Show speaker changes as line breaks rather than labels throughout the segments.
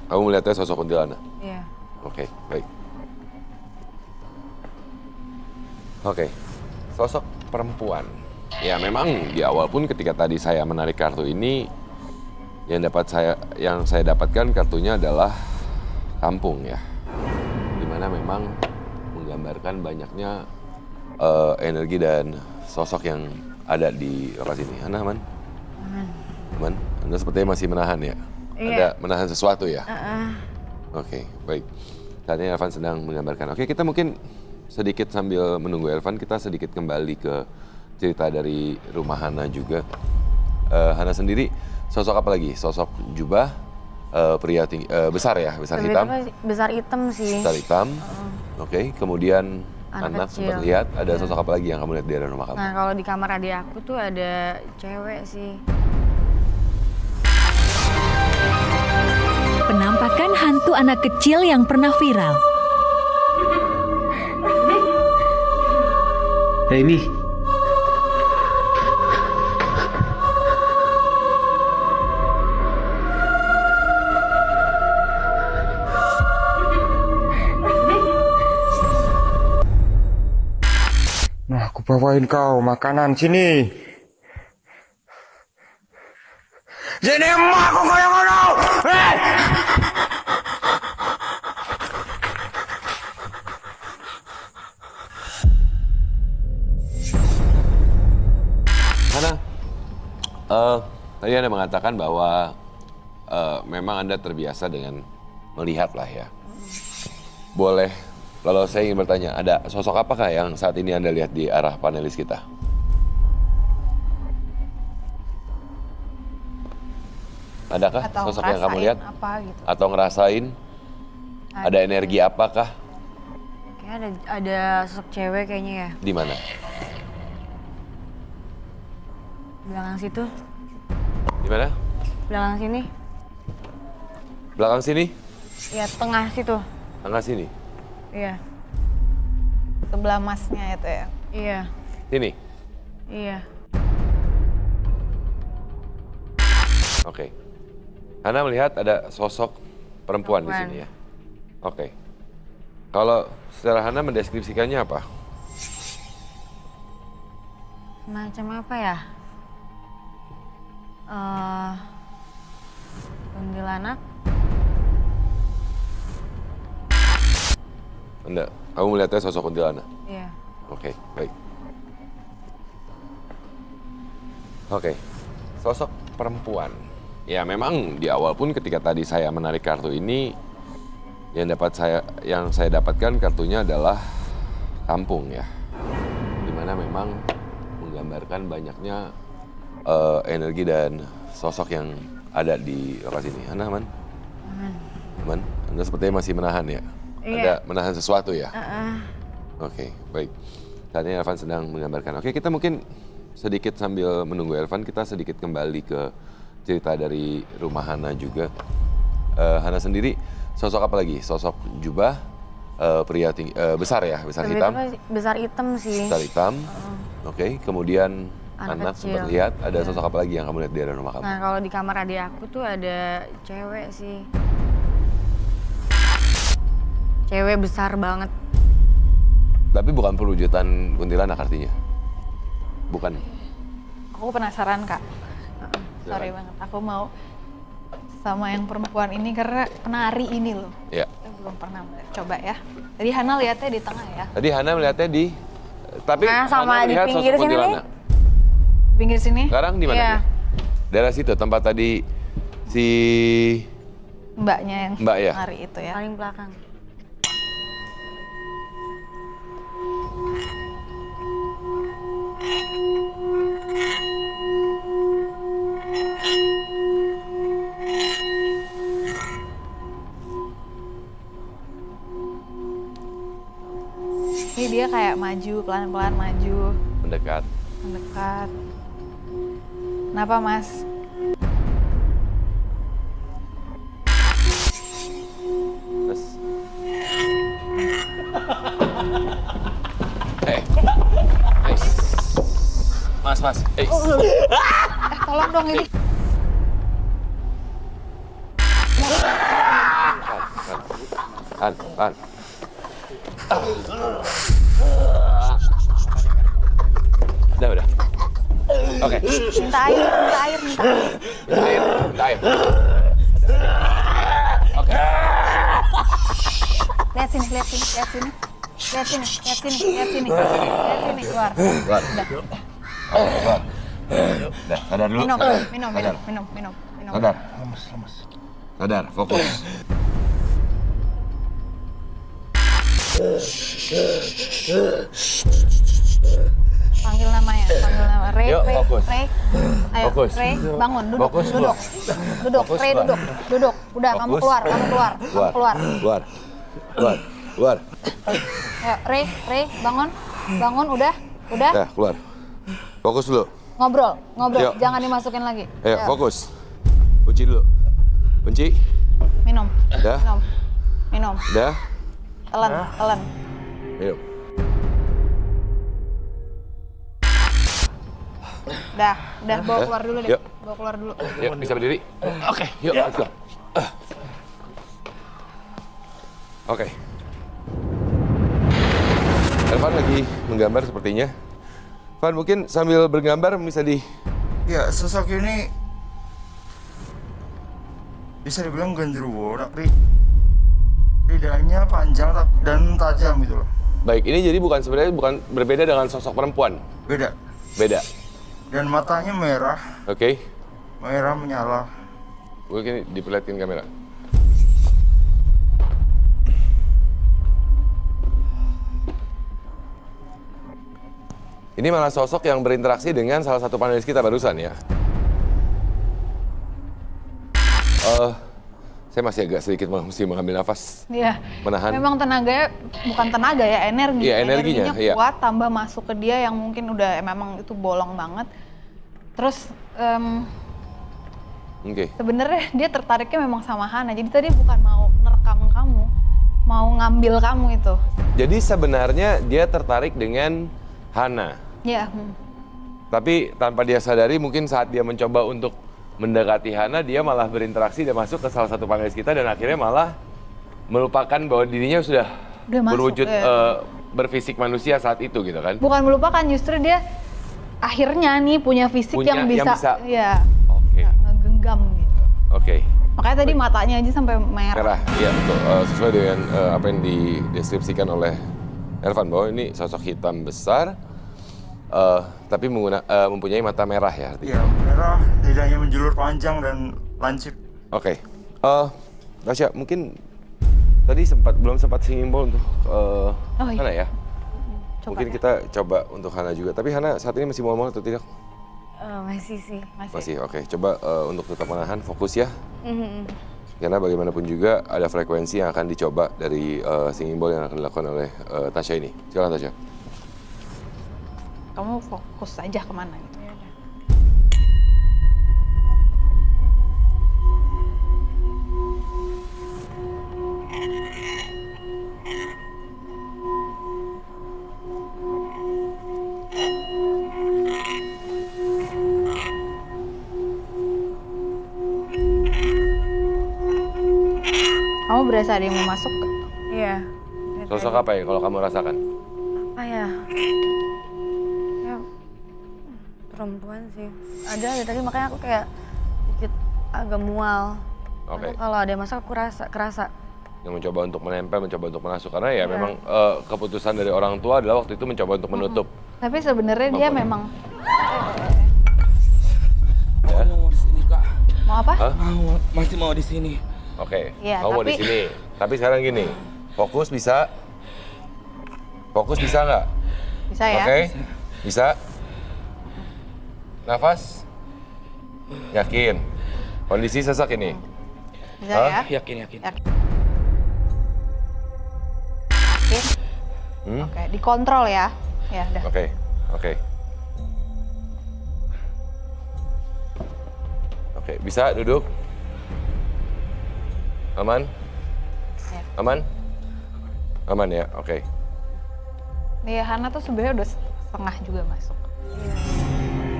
Kamu melihatnya sosok kuntilanak?
Iya.
Oke, baik. Oke, sosok perempuan. Ya memang di awal pun ketika tadi saya menarik kartu ini, yang saya dapatkan kartunya adalah kampung ya. Dimana memang menggambarkan banyaknya energi dan sosok yang ada di lokasi ini. Aman? Aman? Anda sepertinya masih menahan ya?
Iya.
Ada menahan sesuatu ya? Oke, baik. Saat ini Elvan sedang menggambarkan. Oke, kita mungkin sedikit sambil menunggu Elvan, kita sedikit kembali ke cerita dari rumah Hana juga. Hana sendiri, sosok apa lagi? Sosok jubah, pria tinggi, besar ya, besar hitam?
Besar hitam sih.
Besar hitam, oke. Kemudian
Anak
anak
kecil.
sempat lihat, ada sosok apa lagi yang kamu lihat di dalam rumah kamu?
Nah kalau di kamar adik aku tuh ada cewek sih.
Penampakan hantu anak kecil yang pernah viral.
Hei Mi, nah aku bawain kau makanan sini. Sini emak aku kayak ngono. Hei!
Hana, tadi Anda mengatakan bahwa memang Anda terbiasa dengan melihat lah ya. Boleh, lalu saya ingin bertanya, ada sosok apakah yang saat ini Anda lihat di arah panelis kita? Adakah
Atau
sosok yang kamu
ngerasain
lihat?
apa gitu.
Atau ngerasain? Ada energi apakah?
Kayak ada sosok cewek kayaknya ya.
Di mana?
Belakang situ.
Di mana?
Belakang sini.
Belakang sini?
Ya tengah situ.
Tengah sini?
Iya.
Sebelah masnya itu ya.
Iya.
Sini?
Iya.
Oke. Hana melihat ada sosok perempuan di sini ya? Oke. Kalau secara Hana mendeskripsikannya apa?
Macam apa ya? Kuntilanak.
Kamu melihatnya sosok kuntilanak?
Iya.
Oke, baik. Oke, sosok perempuan. Ya memang di awal pun ketika tadi saya menarik kartu ini, yang saya dapatkan kartunya adalah kampung ya. Dimana memang menggambarkan banyaknya energi dan sosok yang ada di lokasi ini. Aman? Aman? Anda sepertinya masih menahan ya?
Iya.
Ada menahan sesuatu ya? Oke, baik. Saat ini Elvan sedang menggambarkan. Oke, kita mungkin sedikit sambil menunggu Elvan, kita sedikit kembali ke cerita dari rumah Hana juga. Hana sendiri, sosok apa lagi? Sosok jubah, pria tinggi, besar ya, besar hitam?
Besar hitam sih.
Besar hitam, oke. Kemudian anak
kecil.
sempat lihat, ada sosok apa lagi yang kamu lihat di dalam rumah kamu?
Nah kalau di kamar adik aku tuh ada cewek sih. Cewek besar banget.
Tapi bukan perwujudan kuntilanak artinya? Bukan?
Aku penasaran Kak. Sorry banget, aku mau sama yang perempuan ini karena penari ini loh.
Ya.
Kita belum pernah melihat. Coba ya. Tadi Hana lihatnya di tengah ya.
Tadi Hana melihatnya di... Tapi
Nah, sama
Hana
di
lihat
pinggir
sosok
sini nih.
kuntilanak.
Pinggir sini.
Sekarang di mana
Iya.
dia? Daerah situ, tempat tadi si
Mbaknya yang
Mbak ya?
penari itu ya.
Paling belakang.
Ini dia kayak maju, pelan-pelan maju,
mendekat.
mendekat. Kenapa Mas?
Terus. Hey. Mas.
Tolong dong ini.
Tahan. Udah. Oke.
Minta air.
Minta air. Oke.
Lihat sini. Keluar.
Keluar. Keluar. Udah, sadar dulu.
Minum.
Sadar. Sadar, fokus.
Panggil nama. Ray,
Yuk, fokus.
Ray. Ayo,
Fokus.
Ray, bangun, duduk.
Fokus,
Duduk.
Fokus,
Ray,
keluar.
duduk. Udah, kamu
Fokus.
keluar.
Keluar.
Ayo, Ray, bangun, udah.
Dah, keluar. Fokus dulu.
Ngobrol,
Yuk.
jangan dimasukin lagi.
Ayo, fokus. Kunci dulu. Kunci.
Minum.
Udah.
Minum.
Udah.
Telan.
Minum.
Udah, bawa keluar dulu deh.
Yuk.
Bawa keluar dulu.
Yuk, bisa berdiri? Oke, yuk, let's go. Oke. Elvan lagi menggambar sepertinya. Van, mungkin sambil bergambar bisa
Ya, sosok ini bisa dibilang genderuwo, tapi lidahnya panjang dan tajam gitu loh.
Baik, ini jadi sebenarnya bukan berbeda dengan sosok perempuan.
Beda. Dan matanya merah,
Oke.
merah menyala.
Mungkin diperlihatin kamera. Ini malah sosok yang berinteraksi dengan salah satu panelis kita barusan ya. Saya masih agak sedikit mesti mengambil nafas.
Iya.
Menahan.
Memang tenaganya, bukan tenaga ya, energi.
Iya, energinya, iya.
kuat, tambah masuk ke dia yang mungkin udah memang itu bolong banget. Terus
Oke.
sebenarnya dia tertariknya memang sama Hana. Jadi tadi bukan mau nerekam kamu, mau ngambil kamu itu.
Jadi sebenarnya dia tertarik dengan Hana.
Iya.
Tapi tanpa dia sadari mungkin saat dia mencoba untuk mendekati Hana, dia malah berinteraksi dan masuk ke salah satu panelis kita dan akhirnya malah melupakan bahwa dirinya sudah
Masuk,
berwujud
ya.
berfisik manusia saat itu gitu kan.
Bukan melupakan, justru dia akhirnya nih punya fisik yang bisa ya
Oke.
ngegenggam gitu.
Oke.
Makanya tadi matanya aja sampai merah.
Merah, iya betul. Sesuai dengan apa yang dideskripsikan oleh Elvan bahwa ini sosok hitam besar, tapi mempunyai mata merah ya artinya.
Iya, merah, lidahnya menjulur panjang dan lancip.
Oke. Tasya, mungkin tadi belum sempat singimbol untuk
iya.
Hana ya?
Coba
Mungkin
deh.
kita coba untuk Hana juga. Tapi Hana saat ini masih mual-mual atau tidak?
Masih sih.
Masih, oke. Coba untuk tetap menahan, fokus ya. Karena bagaimanapun juga ada frekuensi yang akan dicoba dari singing bowl yang akan dilakukan oleh Tasya ini. Silakan Tasya.
Kamu fokus aja kemana gitu. Kamu berasa ada yang mau masuk?
Iya.
Sosok apa ya kalau kamu rasakan?
Apa ya? Ya perempuan sih. Ada tadi makanya aku kayak dikit agak mual.
Oke.
Karena kalau ada yang masuk aku kerasa.
Yang mencoba untuk menempel, mencoba untuk masuk. Karena ya memang keputusan dari orang tua adalah waktu itu mencoba untuk menutup.
Tapi sebenarnya dia memang
Ya?
Mau di sini kak.
mau apa?
Hah?
Masih mau di sini.
Oke,
Iya,
kamu mau di
tapi-
sini. Tapi sekarang gini, fokus bisa? Fokus bisa nggak?
Bisa ya?
Oke, bisa? Nafas? Yakin? Kondisi sesak ini?
Bisa
Hah?
ya?
Yakin.
Yakin.
Hmm?
Oke, dikontrol ya. Ya, udah.
Oke. Oke, bisa duduk? Aman?
Ya.
Aman? Aman ya, oke.
Nih, Hana tuh sebenarnya udah setengah juga masuk.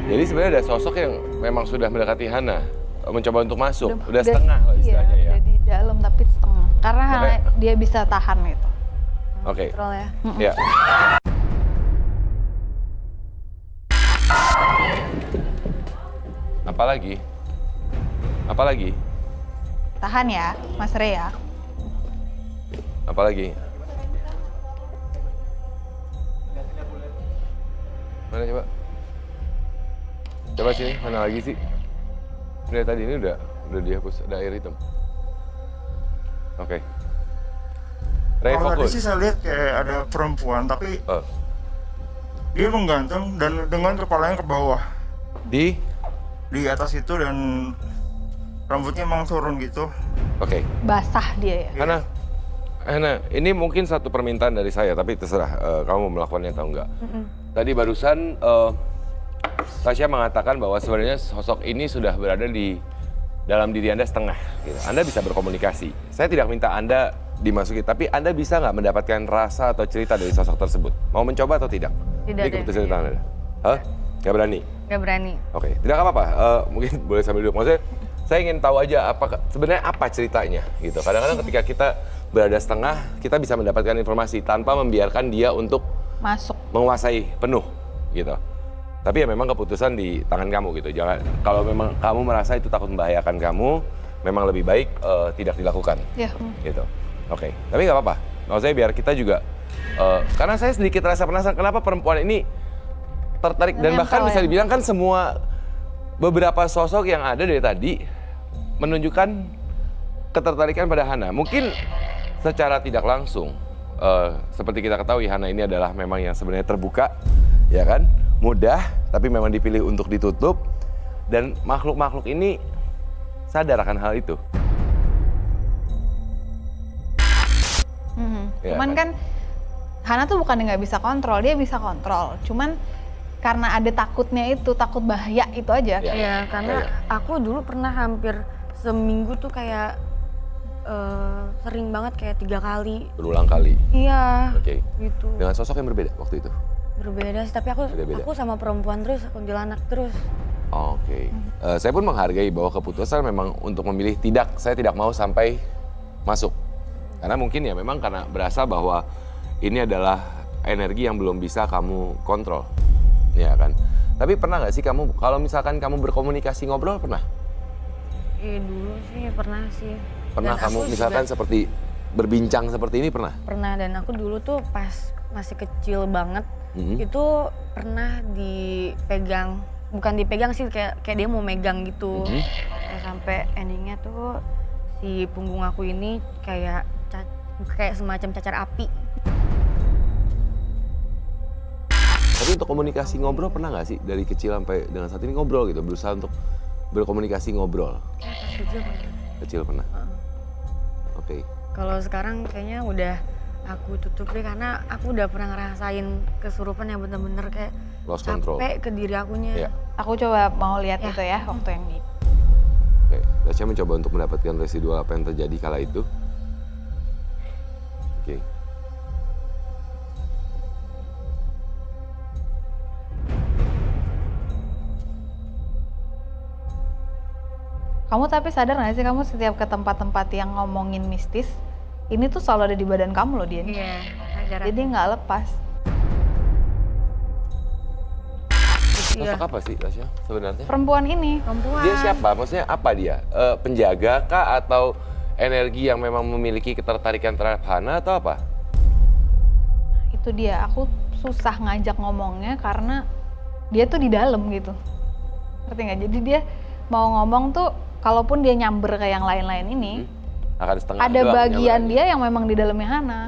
Jadi sebenarnya ada sosok yang memang sudah mendekati Hana, mencoba untuk masuk, udah
Udah-
setengah lah istilahnya
iya,
ya.
Udah di dalam tapi setengah. karena dia bisa tahan gitu.
Oke.
Kontrol ya.
Ya. Apalagi? Apalagi?
Tahan ya, Mas Rey ya.
Apalagi? Mana coba? Coba sini, mana lagi sih? Ini tadi ini udah dihapus, ada air hitam. Oke. Rey,
Kalau tadi
fokus.
sih saya lihat kayak ada perempuan, tapi
Oh.
dia menggantung dan dengan kepalanya ke bawah
Di?
di atas itu, dan rambutnya emang turun gitu.
Oke.
Basah dia ya.
Hana, ini mungkin satu permintaan dari saya, tapi terserah kamu mau melakukannya atau enggak. Tadi barusan Tasya mengatakan bahwa sebenarnya sosok ini sudah berada di dalam diri Anda setengah. Gitu. Anda bisa berkomunikasi. Saya tidak minta Anda dimasuki, tapi Anda bisa nggak mendapatkan rasa atau cerita dari sosok tersebut? Mau mencoba atau tidak?
Tidak
Ini
deh,
keputusan di
iya.
tangan Anda. Hah? Gak berani?
Gak berani.
Oke, tidak apa-apa. Mungkin boleh sambil duduk. Maksudnya, saya ingin tahu aja sebenarnya apa ceritanya gitu. Kadang-kadang ketika kita berada setengah, kita bisa mendapatkan informasi tanpa membiarkan dia untuk
Masuk.
menguasai penuh gitu. Tapi ya memang keputusan di tangan kamu gitu. Jangan, kalau memang kamu merasa itu takut membahayakan kamu, memang lebih baik tidak dilakukan.
Ya.
Gitu. Oke. Tapi nggak apa-apa. Maksudnya biar kita juga, karena saya sedikit rasa penasaran kenapa perempuan ini tertarik dan bahkan bisa dibilang kan semua beberapa sosok yang ada dari tadi menunjukkan ketertarikan pada Hana. Mungkin secara tidak langsung, seperti kita ketahui Hana ini adalah memang yang sebenarnya terbuka, ya kan, mudah, tapi memang dipilih untuk ditutup, dan makhluk-makhluk ini sadar akan hal itu. Ya,
Cuman kan Hana tuh bukan nggak bisa kontrol, dia bisa kontrol. Cuman karena ada takutnya itu, takut bahaya itu aja.
Ya.
Iya, karena aku dulu pernah hampir seminggu tuh kayak sering banget kayak 3 kali.
Berulang kali.
Iya.
Oke.
Gitu.
Dengan sosok yang berbeda waktu itu.
Berbeda sih, tapi
Beda-beda.
aku sama perempuan terus, kuntilanak terus.
Oke. Saya pun menghargai bahwa keputusan memang untuk memilih saya tidak mau sampai masuk. Karena mungkin ya memang karena berasa bahwa ini adalah energi yang belum bisa kamu kontrol. Ya kan? Tapi pernah nggak sih kamu, kalau misalkan kamu berkomunikasi ngobrol, pernah?
Dulu sih pernah sih.
Pernah
Dan
kamu
aku
misalkan
juga
seperti berbincang seperti ini, pernah?
pernah, dan aku dulu tuh pas masih kecil banget, itu pernah dipegang, bukan dipegang sih, kayak dia mau megang gitu. Kayak sampai endingnya tuh si punggung aku ini kayak semacam cacar api.
Tapi untuk komunikasi ngobrol pernah nggak sih dari kecil sampai dengan saat ini ngobrol gitu, berusaha untuk berkomunikasi ngobrol?
Kayak pas kecil pernah.
Kecil pernah. Oke.
Kalau sekarang kayaknya udah aku tutup deh, karena aku udah pernah ngerasain kesurupan yang bener-bener kayak
Lost control.
capek ke diri akunya.
Iya.
Aku coba mau lihat
Ya.
itu ya, waktu yang di...
Oke. Tasya mencoba untuk mendapatkan residual apa yang terjadi kala itu. Oke.
Kamu tapi sadar nggak sih, kamu setiap ke tempat-tempat yang ngomongin mistis, ini tuh selalu ada di badan kamu loh, Dian.
Iya, sadar aku.
Jadi nggak lepas.
Iya.
Sosok apa sih Tasya sebenarnya?
Perempuan ini.
Perempuan.
Dia siapa? Maksudnya apa dia? Penjaga kah atau energi yang memang memiliki ketertarikan terhadap Hana atau apa?
Itu dia, aku susah ngajak ngomongnya karena dia tuh di dalam gitu. Ngerti nggak? Jadi dia mau ngomong tuh, kalaupun dia nyamber ke yang lain-lain ini,
Akan setengah
ada
doang
bagian
penyabarannya.
dia yang memang di dalamnya Hana.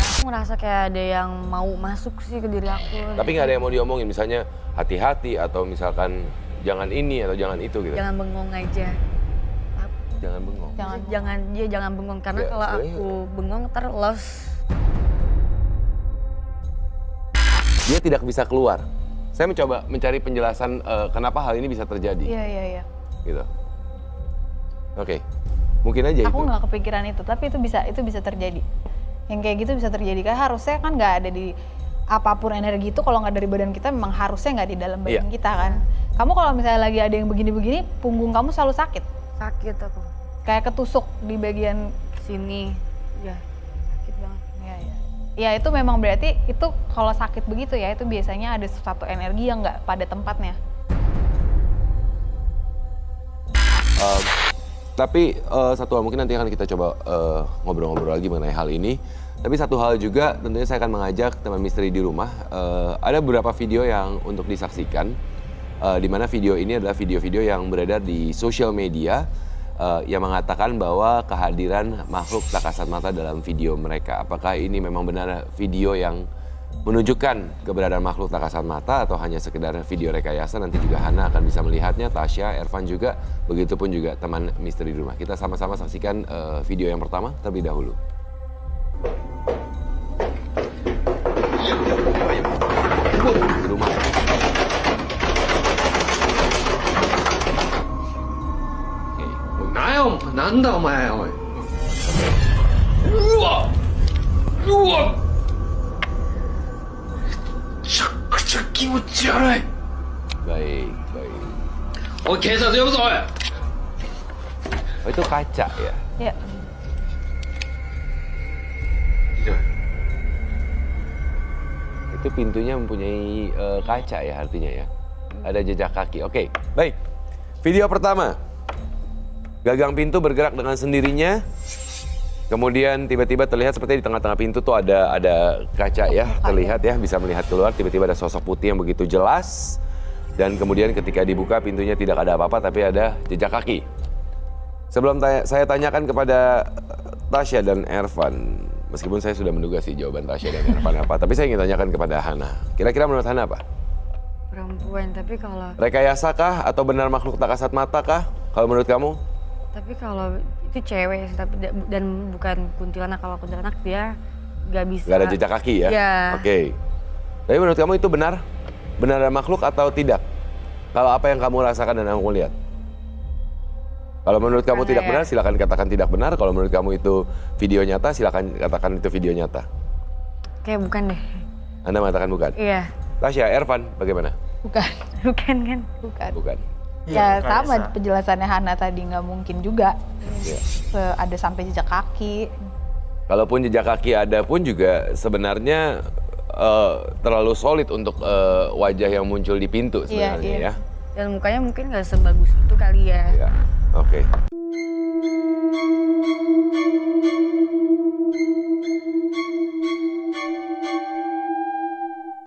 Aku ngerasa kayak ada yang mau masuk sih ke diri aku.
Tapi nggak ada yang mau diomongin, misalnya hati-hati atau misalkan jangan ini atau jangan itu gitu.
Jangan bengong aja.
Jangan bengong.
Jangan bengong, karena
Ya,
kalau
sebenarnya-
aku bengong ntar lost.
Dia tidak bisa keluar. Saya mencoba mencari penjelasan kenapa hal ini bisa terjadi.
Iya.
Gitu. Oke. Mungkin aja
Aku
itu.
nggak kepikiran itu, tapi itu bisa terjadi. Yang kayak gitu bisa terjadi, kayak harusnya kan nggak ada di apapun energi itu, kalau nggak dari badan kita memang harusnya nggak di dalam badan kita kan. Kamu kalau misalnya lagi ada yang begini-begini, punggung kamu selalu sakit.
Sakit aku.
kayak ketusuk di bagian
Sini, ya sakit banget.
ya itu memang berarti itu kalau sakit begitu ya itu biasanya ada suatu energi yang nggak pada tempatnya.
Tapi satu hal mungkin nanti akan kita coba ngobrol-ngobrol lagi mengenai hal ini. Tapi satu hal juga tentunya saya akan mengajak teman misteri di rumah. Ada beberapa video yang untuk disaksikan. Di mana video ini adalah video-video yang beredar di sosial media yang mengatakan bahwa kehadiran makhluk tak kasat mata dalam video mereka. Apakah ini memang benar video yang menunjukkan keberadaan makhluk tak kasat mata atau hanya sekedar video rekayasa? Nanti juga Hana akan bisa melihatnya, Tasya, Ervan juga, begitupun juga teman misteri di rumah. Kita sama-sama saksikan video yang pertama terlebih dahulu. Di rumah.
なんだお前おい。うわうわ。めちゃくちゃ気持ち悪い。
Baik, baik.
おい警察呼ぶぞおい。
Oh itu kaca ya?
Ya.
Itu pintunya mempunyai kaca ya artinya ya? Ada jejak kaki. Oke, baik. Video pertama. Gagang pintu bergerak dengan sendirinya. Kemudian tiba-tiba terlihat seperti di tengah-tengah pintu tuh ada kaca ya, terlihat ya, bisa melihat keluar. Tiba-tiba ada sosok putih yang begitu jelas. Dan kemudian ketika dibuka pintunya tidak ada apa-apa tapi ada jejak kaki. Sebelum saya tanyakan kepada Tasya dan Ervan, meskipun saya sudah menduga sih jawaban Tasya dan Ervan apa, tapi saya ingin tanyakan kepada Hana. Kira-kira menurut Hana apa?
Perempuan, tapi kalau
Rekayasa kah atau benar makhluk tak kasat mata kah? Kalau menurut kamu?
itu cewek tapi dan bukan kuntilanak. Kalau kuntilanak dia nggak bisa.
Gak ada jejak kaki ya?
Iya.
Oke. Tapi menurut kamu itu benar? Benar ada makhluk atau tidak? Kalau apa yang kamu rasakan dan kamu lihat? Kalau menurut kamu tidak benar, silakan katakan tidak benar. Kalau menurut kamu itu video nyata, silakan katakan itu video nyata.
Kayak bukan deh.
Anda mengatakan bukan?
Iya.
Tasya, Ervan, bagaimana?
Bukan.
Bukan kan?
Bukan.
Bukan.
Ya
Iya,
sama
rekayasa.
penjelasannya Hana tadi, nggak mungkin juga
Ya.
ada sampai jejak kaki.
Kalaupun jejak kaki ada pun juga sebenarnya terlalu solid untuk wajah yang muncul di pintu sebenarnya
Iya.
ya.
Dan mukanya mungkin nggak sebagus itu kali ya.
Ya. Oke.